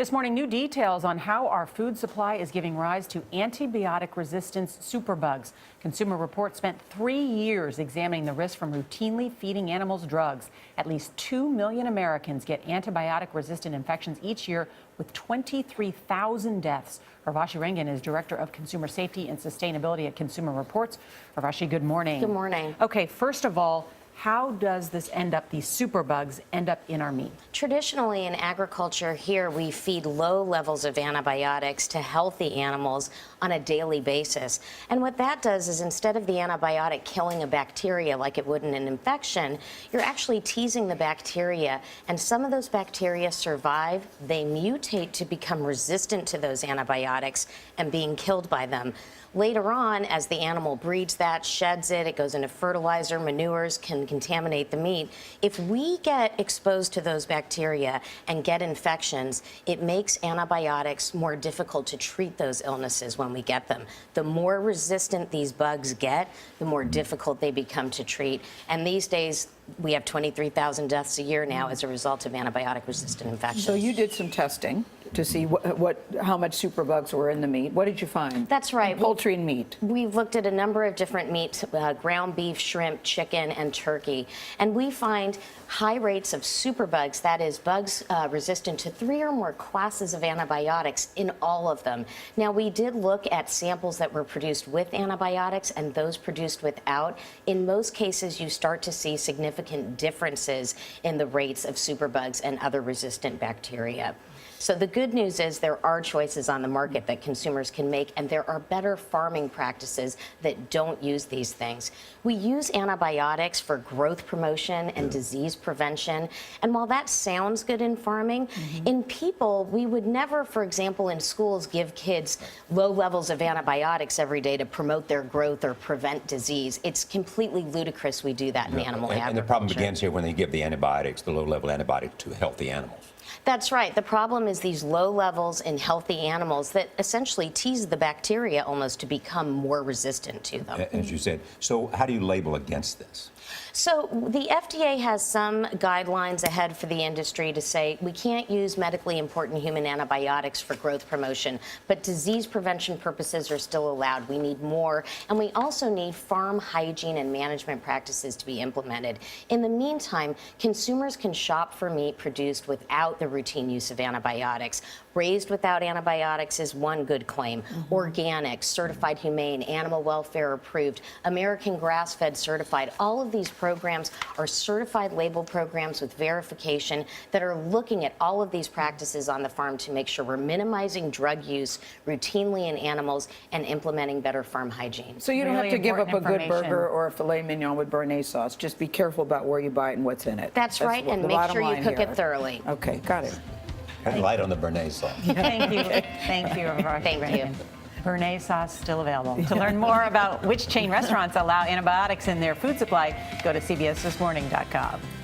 This morning, new details on how our food supply is giving rise to antibiotic-resistant superbugs. Consumer Reports spent 3 years examining the risk from routinely feeding animals drugs. At least 2 million Americans get antibiotic-resistant infections each year, with 23,000 deaths. Urvashi Rangan is Director of Consumer Safety and Sustainability at Consumer Reports. Urvashi, good morning. Good morning. Okay, first of all, how does this these superbugs end up in our meat? Traditionally in agriculture here, we feed low levels of antibiotics to healthy animals on a daily basis. And what that does is instead of the antibiotic killing a bacteria like it would in an infection, you're actually teasing the bacteria. And some of those bacteria survive, they mutate to become resistant to those antibiotics and being killed by them. Later on, as the animal breeds that, sheds it, it goes into fertilizer, manures can contaminate the meat. If we get exposed to those bacteria and get infections, it makes antibiotics more difficult to treat those illnesses when we get them. The more resistant these bugs get, the more difficult they become to treat. And these days, we have 23,000 deaths a year now as a result of antibiotic-resistant infections. So you did some testing to see how much superbugs were in the meat. What did you find? That's right. In poultry and meat. We've looked at a number of different meats, ground beef, shrimp, chicken, and turkey. And we find high rates of superbugs, that is, bugs resistant to 3 or more classes of antibiotics in all of them. Now, we did look at samples that were produced with antibiotics and those produced without. In most cases, you start to see significant differences in the rates of superbugs and other resistant bacteria. So the good news is there are choices on the market that consumers can make, and there are better farming practices that don't use these things. We use antibiotics for growth promotion and disease prevention, and while that sounds good in farming, in people, we would never, for example, in schools, give kids low levels of antibiotics every day to promote their growth or prevent disease. It's completely ludicrous we do that in animal agriculture. And the problem begins here when they give the antibiotics, the low-level antibiotic, to healthy animals. That's right. The problem is these low levels in healthy animals that essentially tease the bacteria almost to become more resistant to them. As you said. So how do you label against this? So the FDA has some guidelines ahead for the industry to say we can't use medically important human antibiotics for growth promotion, but disease prevention purposes are still allowed. We need more, and we also need farm hygiene and management practices to be implemented. In the meantime, consumers can shop for meat produced without the routine use of antibiotics. Raised without antibiotics is one good claim. Organic, certified humane, animal welfare approved, American grass-fed certified. All of these programs are certified label programs with verification that are looking at all of these practices on the farm to make sure we're minimizing drug use routinely in animals and implementing better farm hygiene. So you don't Really have to give up a important good burger or a filet mignon with béarnaise sauce. Just be careful about where you buy it and what's in it. That's right, and make sure you cook it thoroughly. Okay, got it. And light on the béarnaise sauce. Thank you. Thank you, Urvashi Thank you. Rangan. Béarnaise sauce still available. To learn more about which chain restaurants allow antibiotics in their food supply, go to CBSThisMorning.com.